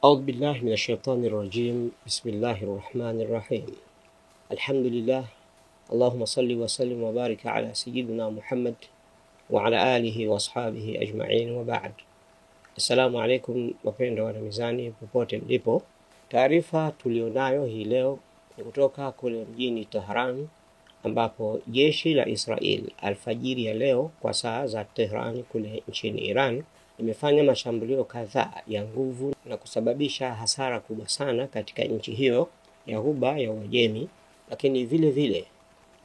أعوذ بالله من الشيطان الرجيم. بسم الله الرحمن الرحيم. الحمد لله. اللهم صل وسلم وبارك على سيدنا محمد وعلى آله وأصحابه أجمعين وبعد. Assalamu alaikum wapendwa wana mizani popote mlipo. Taarifa tulionayo hii leo ni kutoka kule mjini Tehran, ambapo jeshi la Israel alfajiri ya leo kwa saa za Tehran kule nchini Iran imefanya mashambulio kadhaa ya nguvu na kusababisha hasara kubwa sana katika nchi hiyo ya Ghuba ya Uajemi, lakini vile vile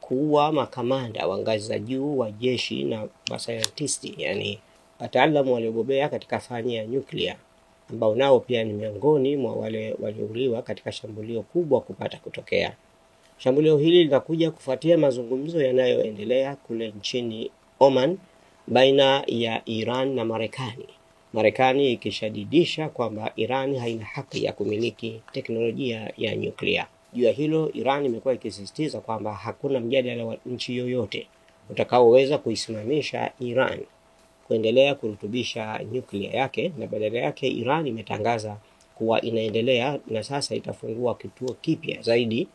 kuua makamanda wa ngazi za juu wa jeshi na masayentisti, yani wataalamu waliobobea katika fani ya nyuklia, ambao nao pia ni miongoni mwa wale waliouliwa katika shambulio kubwa kupata kutokea. Shambulio hili linakuja kufuatia mazungumzo yanayoendelea kule nchini Oman baina ya Iran na Marekani. Marekani ikishadidisha kwamba Iran haina haki ya kumiliki teknolojia ya nyuklia. Juu ya hilo, Iran imekuwa ikisisitiza kwamba hakuna mjadala wa nchi yoyote utakaoweza kuisimamisha Iran kuendelea kurutubisha nyuklia yake, na badala yake Iran imetangaza kuwa inaendelea na sasa itafungua kituo kipya zaidi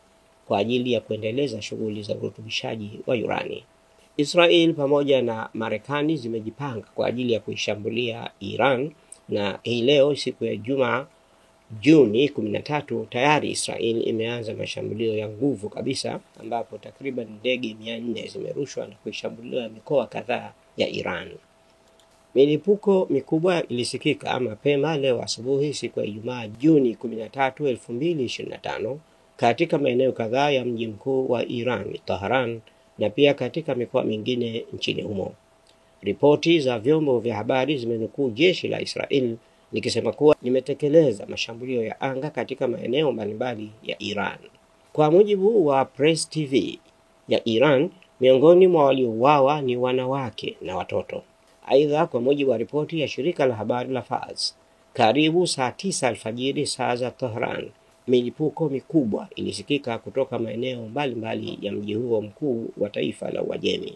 kwa ajili ya kuendeleza shughuli za urutubishaji wa urani. Israel pamoja na Marekani zimejipanga kwa ajili ya kuishambulia Iran, na hii leo siku ya Jumaa Juni 13 tayari Israel imeanza mashambulio ya nguvu kabisa, ambapo takriban ndege 400 zimerushwa na kuishambulia mikoa kadhaa ya Iran. Milipuko mikubwa ilisikika mapema leo asubuhi siku ya Ijumaa Juni 13, 2025 katika maeneo kadhaa ya mji mkuu wa Iran, Tehran, na pia katika mikoa mingine nchini humo. Ripoti za vyombo vya habari zimenukuu jeshi la Israel likisema kuwa limetekeleza mashambulio ya anga katika maeneo mbalimbali ya Iran. Kwa mujibu wa Press TV ya Iran, miongoni mwa waliouawa ni wanawake na watoto. Aidha, kwa mujibu wa ripoti ya shirika la habari la Fars, karibu saa 9 alfajiri saa za Tehran, milipuko mikubwa ilisikika kutoka maeneo mbalimbali ya mji huo mkuu wa taifa la Uajemi.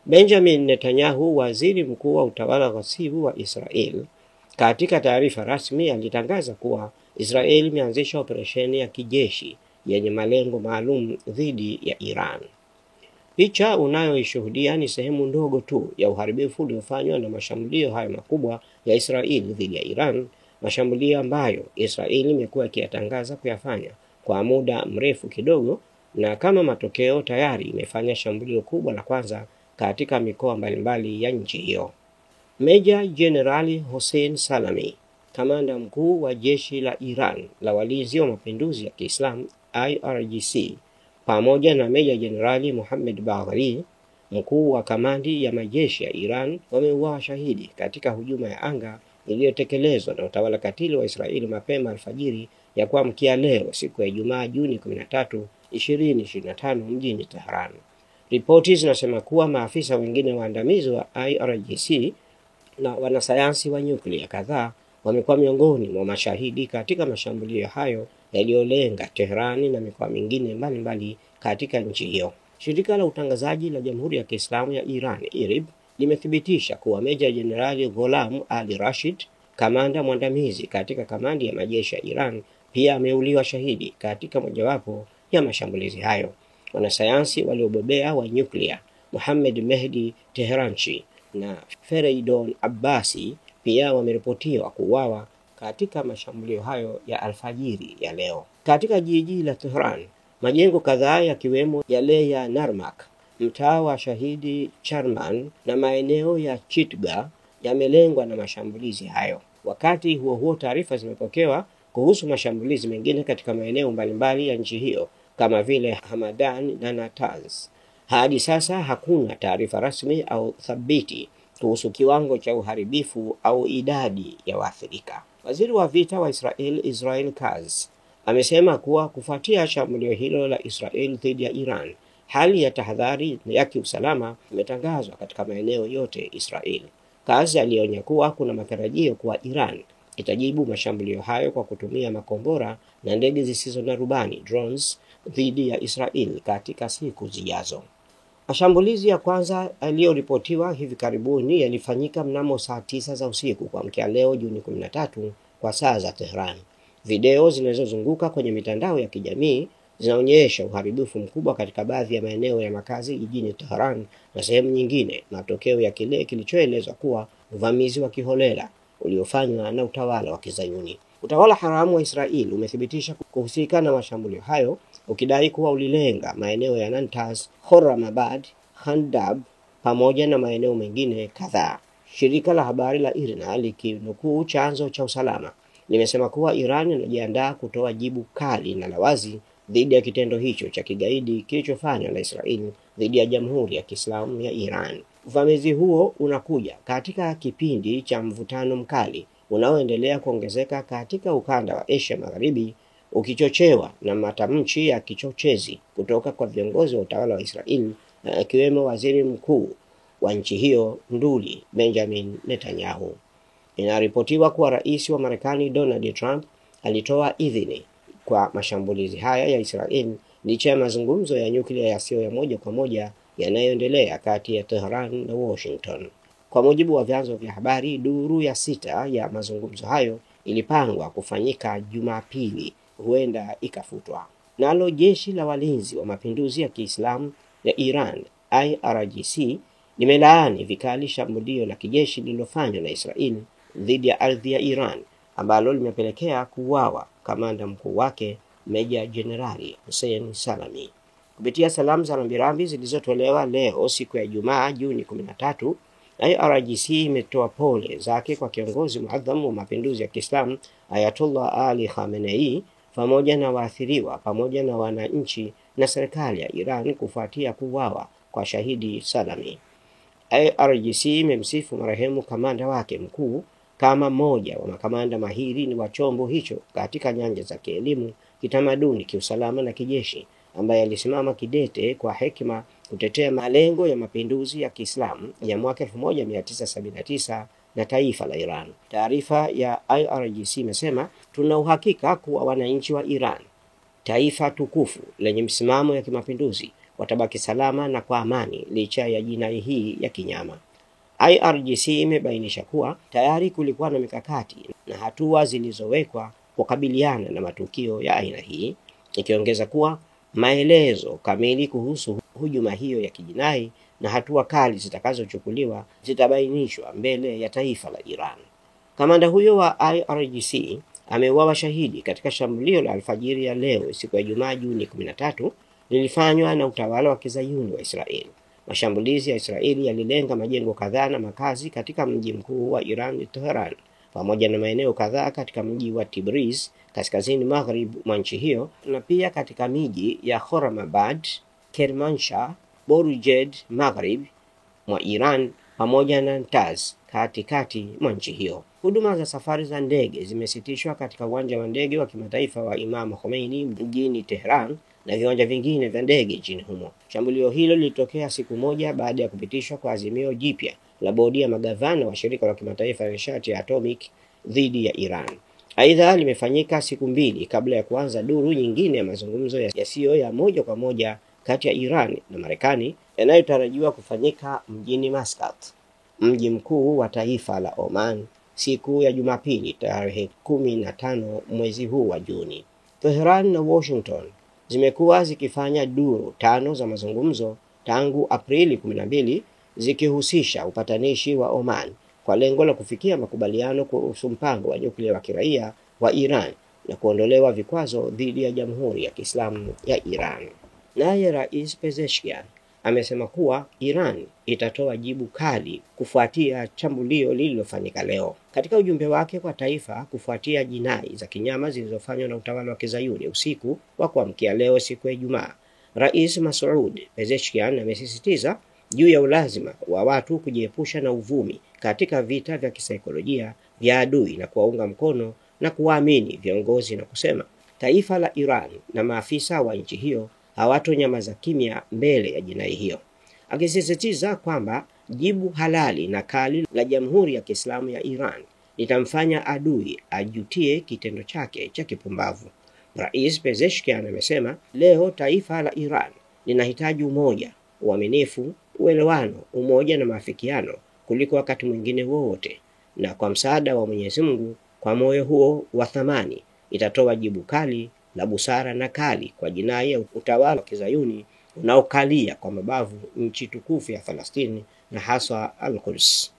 Benjamin Netanyahu, waziri mkuu wa utawala ghasibu wa Israel, katika taarifa rasmi alitangaza kuwa Israel imeanzisha operesheni ya kijeshi yenye malengo maalum dhidi ya Iran. Picha unayoishuhudia ni sehemu ndogo tu ya uharibifu uliofanywa na mashambulio hayo makubwa ya Israel dhidi ya Iran, mashambulio ambayo Israel imekuwa ikiyatangaza kuyafanya kwa muda mrefu kidogo, na kama matokeo tayari imefanya shambulio kubwa la kwanza katika mikoa mbalimbali ya nchi hiyo. Meja Jenerali Hossein Salami, kamanda mkuu wa jeshi la Iran la walinzi wa mapinduzi ya Kiislamu IRGC, pamoja na Meja Jenerali Mohammed Bagheri, mkuu wa kamandi ya majeshi ya Iran, wameuawa shahidi katika hujuma ya anga iliyotekelezwa na utawala katili wa Israeli mapema alfajiri ya kuamkia leo siku ya Ijumaa Juni 13, 2025 mjini Tehran. Ripoti zinasema kuwa maafisa wengine waandamizi wa IRGC na wanasayansi wa nyuklia kadhaa wamekuwa miongoni mwa mashahidi katika mashambulio hayo yaliyolenga Teherani na mikoa mingine mbalimbali katika nchi hiyo. Shirika la utangazaji la Jamhuri ya Kiislamu ya Iran, IRIB, limethibitisha kuwa Meja Jenerali Gholam Ali Rashid, kamanda mwandamizi katika kamandi ya majeshi ya Iran, pia ameuliwa shahidi katika mojawapo ya mashambulizi hayo. Wanasayansi waliobobea wa nyuklia Mohammed Mehdi Teheranchi na Fereidon Abbasi pia wameripotiwa kuuawa katika mashambulio hayo ya alfajiri ya leo. Katika jiji la Tehran, majengo kadhaa yakiwemo yale ya Narmak, mtaa wa Shahidi Charman na maeneo ya Chitga yamelengwa na mashambulizi hayo. Wakati huo huo, taarifa zimepokewa kuhusu mashambulizi mengine katika maeneo mbalimbali ya nchi hiyo kama vile Hamadan na Natanz. Hadi sasa hakuna taarifa rasmi au thabiti kuhusu kiwango cha uharibifu au idadi ya waathirika. Waziri wa vita wa Israel Katz amesema kuwa kufuatia shambulio hilo la Israel dhidi ya Iran, hali ya tahadhari ya kiusalama imetangazwa katika maeneo yote Israel. Katz alionya kuwa kuna matarajio kuwa Iran itajibu mashambulio hayo kwa kutumia makombora na ndege zisizo na rubani, drones, dhidi ya Israel katika siku zijazo. Mashambulizi ya kwanza yaliyoripotiwa hivi karibuni yalifanyika mnamo saa 9 za usiku kuamkia leo Juni 13 kwa saa za Tehran. Video zinazozunguka kwenye mitandao ya kijamii zinaonyesha uharibifu mkubwa katika baadhi ya maeneo ya makazi jijini Tehran na sehemu nyingine, matokeo ya kile kilichoelezwa kuwa uvamizi wa kiholela uliofanywa na utawala wa Kizayuni. Utawala haramu wa Israeli umethibitisha kuhusika na mashambulio hayo, ukidai kuwa ulilenga maeneo ya Natanz, Khorramabad, Khandab pamoja na maeneo mengine kadhaa. Shirika la habari la IRNA likinukuu chanzo cha usalama limesema kuwa Iran inajiandaa kutoa jibu kali na la wazi dhidi ya kitendo hicho cha kigaidi kilichofanywa na Israeli dhidi ya Jamhuri ya Kiislamu ya Iran. Uvamizi huo unakuja katika kipindi cha mvutano mkali unaoendelea kuongezeka katika ukanda wa Asia Magharibi, ukichochewa na matamshi ya kichochezi kutoka kwa viongozi wa utawala wa Israeli, akiwemo waziri mkuu wa nchi hiyo nduli Benjamin Netanyahu. Inaripotiwa kuwa rais wa Marekani Donald Trump alitoa idhini kwa mashambulizi haya ya Israeli licha ya mazungumzo ya nyuklia yasiyo ya moja kwa moja yanayoendelea kati ya Tehran na Washington. Kwa mujibu wa vyanzo vya habari, duru ya 6 ya mazungumzo hayo ilipangwa kufanyika Jumapili, huenda ikafutwa. Nalo jeshi la walinzi wa mapinduzi ya Kiislamu ya Iran IRGC limelaani vikali shambulio la kijeshi lililofanywa na Israeli dhidi ya ardhi ya Iran ambalo limepelekea kuuawa kamanda mkuu wake Meja Jenerali Hussein Salami. Kupitia salamu za rambirambi zilizotolewa leo siku ya Ijumaa Juni 13, IRGC imetoa pole zake kwa kiongozi muadhamu wa mapinduzi ya Kiislamu Ayatollah Ali Khamenei pamoja na waathiriwa pamoja na wananchi na serikali ya Iran kufuatia kuuawa kwa shahidi Salami. IRGC imemsifu marehemu kamanda wake mkuu kama mmoja wa makamanda mahiri ni wa chombo hicho katika nyanja za kielimu, kitamaduni, kiusalama na kijeshi, ambaye alisimama kidete kwa hekima kutetea malengo ya mapinduzi ya Kiislamu ya mwaka 1979 na taifa la Iran. Taarifa ya IRGC imesema, tuna uhakika kuwa wananchi wa Iran, taifa tukufu lenye msimamo ya kimapinduzi, watabaki salama na kwa amani licha ya jinai hii ya kinyama. IRGC imebainisha kuwa tayari kulikuwa na mikakati na hatua zilizowekwa kukabiliana na matukio ya aina hii, ikiongeza kuwa maelezo kamili kuhusu hujuma hiyo ya kijinai na hatua kali zitakazochukuliwa zitabainishwa mbele ya taifa la Iran. Kamanda huyo wa IRGC ameuawa shahidi katika shambulio la alfajiri ya leo siku ya Ijumaa Juni 13 lilifanywa na utawala wa Kizayuni wa Israeli. Mashambulizi ya Israeli yalilenga majengo kadhaa na makazi katika mji mkuu wa Iran Tehran, pamoja na maeneo kadhaa katika mji wa Tabriz kaskazini magharibi mwa nchi hiyo, na pia katika miji ya Khorramabad, Kermanshah, Borujd magharibi mwa Iran pamoja na Natanz katikati mwa nchi hiyo. Huduma za safari za ndege zimesitishwa katika uwanja wa ndege wa kimataifa wa Imam Khomeini mjini Tehran na viwanja vingine vya ndege nchini humo. Shambulio hilo lilitokea siku moja baada ya kupitishwa kwa azimio jipya la bodi ya magavana wa shirika la kimataifa la nishati ya atomic dhidi ya Iran. Aidha, limefanyika siku 2 kabla ya kuanza duru nyingine ya mazungumzo yasiyo ya moja kwa moja kati ya Iran na Marekani yanayotarajiwa kufanyika mjini Muscat, mji mkuu wa taifa la Oman, siku ya Jumapili tarehe 15 mwezi huu wa Juni. Tehran na Washington zimekuwa zikifanya duru 5 za mazungumzo tangu Aprili 12, zikihusisha upatanishi wa Oman kwa lengo la kufikia makubaliano kuhusu mpango wa nyuklia wa kiraia wa Iran na kuondolewa vikwazo dhidi ya Jamhuri ya Kiislamu ya Iran. Naye Rais Pezeshkian amesema kuwa Iran itatoa jibu kali kufuatia shambulio lililofanyika leo. Katika ujumbe wake kwa taifa kufuatia jinai za kinyama zilizofanywa na utawala wa Kizayuni usiku wa kuamkia leo siku ya Ijumaa, Rais Masoud Pezeshkian amesisitiza juu ya ulazima wa watu kujiepusha na uvumi katika vita vya kisaikolojia vya adui na kuwaunga mkono na kuwaamini viongozi, na kusema taifa la Iran na maafisa wa nchi hiyo hawatonyamaza kimya mbele ya jinai hiyo, akisisitiza kwamba jibu halali na kali la Jamhuri ya Kiislamu ya Iran litamfanya adui ajutie kitendo chake cha kipumbavu. Rais Pezeshkian amesema leo taifa la Iran linahitaji umoja, uaminifu, uelewano, umoja na maafikiano kuliko wakati mwingine wote, na kwa msaada wa Mwenyezi Mungu, kwa moyo huo wa thamani itatoa jibu kali la busara na kali kwa jinai ya utawala wa Kizayuni unaokalia kwa mabavu nchi tukufu ya Falastini na haswa Al-Quds.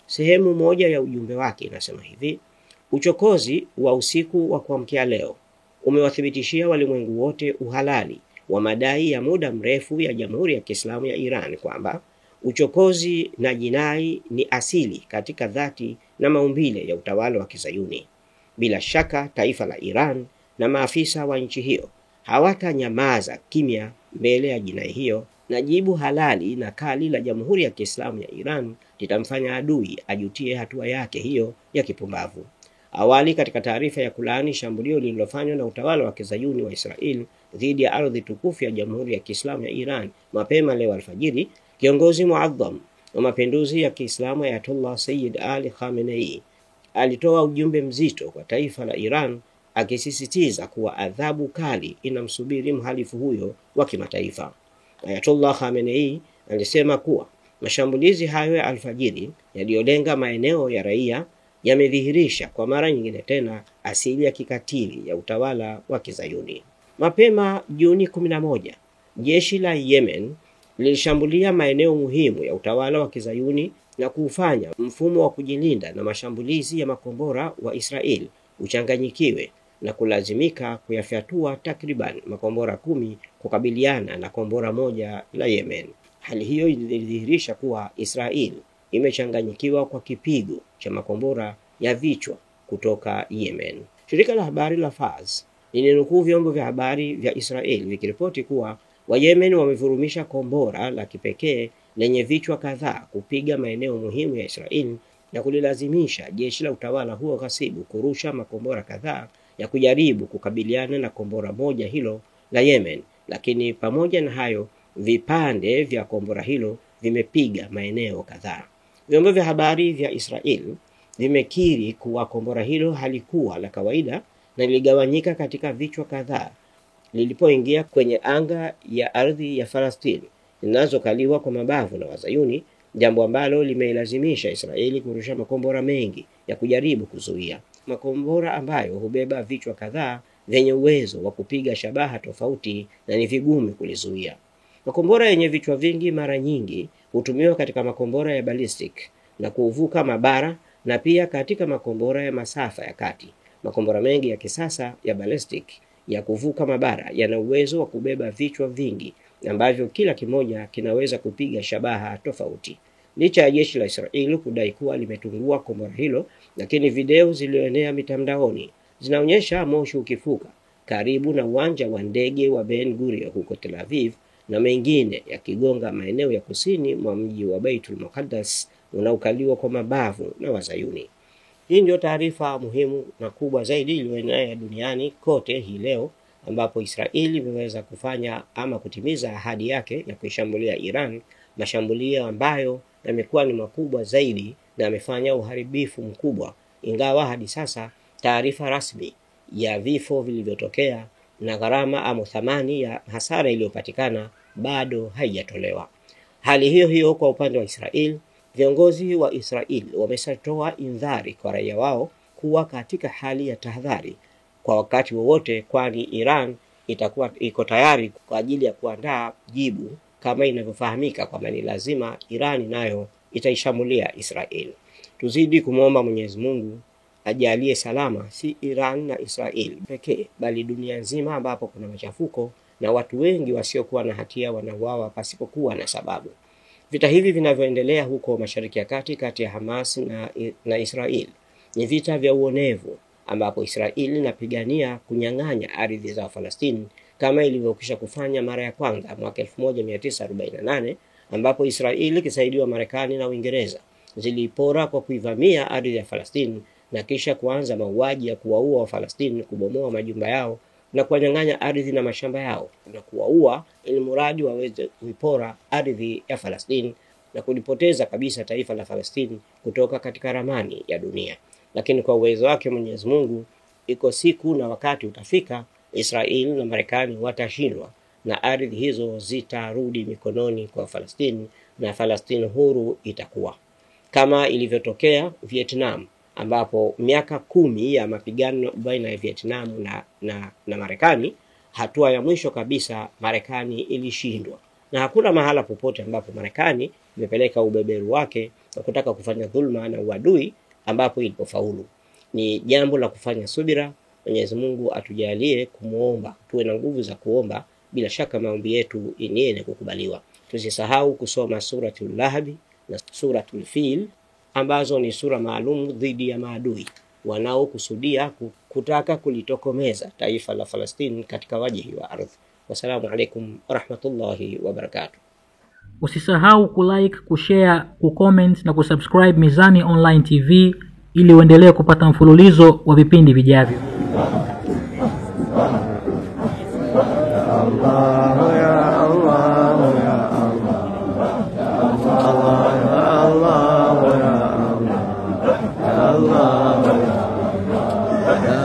Sehemu moja ya ujumbe wake inasema hivi: uchokozi wa usiku wa kuamkia leo umewathibitishia walimwengu wote uhalali wa madai ya muda mrefu ya Jamhuri ya Kiislamu ya Iran kwamba uchokozi na jinai ni asili katika dhati na maumbile ya utawala wa Kizayuni. Bila shaka taifa la Iran na maafisa wa nchi hiyo hawatanyamaza kimya mbele ya jinai hiyo, na jibu halali na kali la Jamhuri ya Kiislamu ya Iran litamfanya adui ajutie hatua yake hiyo ya kipumbavu. Awali, katika taarifa ya kulaani shambulio lililofanywa na utawala wa Kizayuni wa Israel dhidi ya ardhi tukufu ya Jamhuri ya Kiislamu ya Iran mapema leo alfajiri, kiongozi muadham wa mapinduzi ya Kiislamu Ayatollah Sayyid Ali Khamenei alitoa ujumbe mzito kwa taifa la Iran, akisisitiza kuwa adhabu kali inamsubiri mhalifu huyo wa kimataifa. Ayatollah Khamenei alisema kuwa mashambulizi hayo ya alfajiri yaliyolenga maeneo ya raia yamedhihirisha kwa mara nyingine tena asili ya kikatili ya utawala wa Kizayuni. Mapema Juni 11, jeshi la Yemen lilishambulia maeneo muhimu ya utawala wa Kizayuni na kuufanya mfumo wa kujilinda na mashambulizi ya makombora wa Israel uchanganyikiwe na kulazimika kuyafyatua takriban makombora 10 kukabiliana na kombora moja la Yemen. Hali hiyo ilidhihirisha kuwa Israel imechanganyikiwa kwa kipigo cha makombora ya vichwa kutoka Yemen. Shirika la habari la Fars lilinukuu vyombo vya habari vya Israel vikiripoti kuwa Wayemen wamevurumisha kombora la kipekee lenye vichwa kadhaa kupiga maeneo muhimu ya Israel na kulilazimisha jeshi la utawala huo ghasibu kurusha makombora kadhaa ya kujaribu kukabiliana na kombora moja hilo la Yemen. Lakini pamoja na hayo, vipande vya kombora hilo vimepiga maeneo kadhaa. Vyombo vya habari vya Israel vimekiri kuwa kombora hilo halikuwa la kawaida na liligawanyika katika vichwa kadhaa lilipoingia kwenye anga ya ardhi ya Falastini zinazokaliwa kwa mabavu na Wazayuni, jambo ambalo limeilazimisha Israeli kurusha makombora mengi ya kujaribu kuzuia. Makombora ambayo hubeba vichwa kadhaa vyenye uwezo wa kupiga shabaha tofauti na ni vigumu kulizuia. Makombora yenye vichwa vingi mara nyingi hutumiwa katika makombora ya ballistic na kuvuka mabara na pia katika makombora ya masafa ya kati. Makombora mengi ya kisasa ya ballistic ya kuvuka mabara yana uwezo wa kubeba vichwa vingi ambavyo kila kimoja kinaweza kupiga shabaha tofauti. Licha ya jeshi la Israeli kudai kuwa limetungua kombora hilo, lakini video zilizoenea mitandaoni zinaonyesha moshi ukifuka karibu na uwanja wa ndege wa Ben Gurion huko Tel Aviv na mengine yakigonga maeneo ya kusini mwa mji wa Baitul Muqaddas unaokaliwa kwa mabavu na Wazayuni. Hii ndio taarifa muhimu na kubwa zaidi iliyoenea duniani kote hii leo, ambapo Israeli imeweza kufanya ama kutimiza ahadi yake ya kuishambulia Iran, mashambulio ambayo yamekuwa ni makubwa zaidi na yamefanya uharibifu mkubwa, ingawa hadi sasa taarifa rasmi ya vifo vilivyotokea na gharama ama thamani ya hasara iliyopatikana bado haijatolewa. Hali hiyo hiyo kwa upande wa Israel, viongozi wa Israel wameshatoa indhari kwa raia wao kuwa katika hali ya tahadhari kwa wakati wowote, kwani Iran itakuwa iko tayari kwa ajili ya kuandaa jibu kama inavyofahamika kwamba ni lazima Iran nayo itaishambulia Israel. Tuzidi kumwomba Mwenyezi Mungu ajalie salama si Iran na Israel pekee, bali dunia nzima ambapo kuna machafuko na watu wengi wasiokuwa na hatia wanauawa pasipokuwa na sababu. Vita hivi vinavyoendelea huko Mashariki ya Kati kati ya Hamas na Israel ni vita vya uonevu, ambapo Israel inapigania kunyang'anya ardhi za Falastini kama ilivyokwisha kufanya mara ya kwanza mwaka 1948, ambapo Israel ikisaidiwa Marekani na Uingereza zilipora kwa kuivamia ardhi ya Falastini na kisha kuanza mauaji ya kuwaua Wafalastini, kubomoa majumba yao na kuwanyang'anya ardhi na mashamba yao na kuwaua ili muradi waweze kuipora ardhi ya Falastini na kulipoteza kabisa taifa la Falastini kutoka katika ramani ya dunia. Lakini kwa uwezo wake Mwenyezi Mungu, iko siku na wakati utafika Israeli na Marekani watashindwa na ardhi hizo zitarudi mikononi kwa Falastini, na Falastini huru itakuwa kama ilivyotokea Vietnam, ambapo miaka 10 ya mapigano baina ya Vietnam na Marekani, hatua ya mwisho kabisa Marekani ilishindwa, na hakuna mahala popote ambapo Marekani imepeleka ubeberu wake wa kutaka kufanya dhulma na uadui ambapo ilipofaulu. Ni jambo la kufanya subira. Mwenyezi Mungu atujalie kumuomba, tuwe na nguvu za kuomba. Bila shaka maombi yetu yenyewe kukubaliwa. Tusisahau kusoma suratul Lahab na suratul Fil, ambazo ni sura maalum dhidi ya maadui wanaokusudia kutaka kulitokomeza taifa la Falastini katika wajihi wa ardhi. Wassalamu alaikum warahmatullahi wabarakatuh. Usisahau kulike, kushare, kucomment na kusubscribe Mizani Online TV ili uendelee kupata mfululizo wa vipindi vijavyo. Allah ya Allah ya Allah ya Allah ya Allah.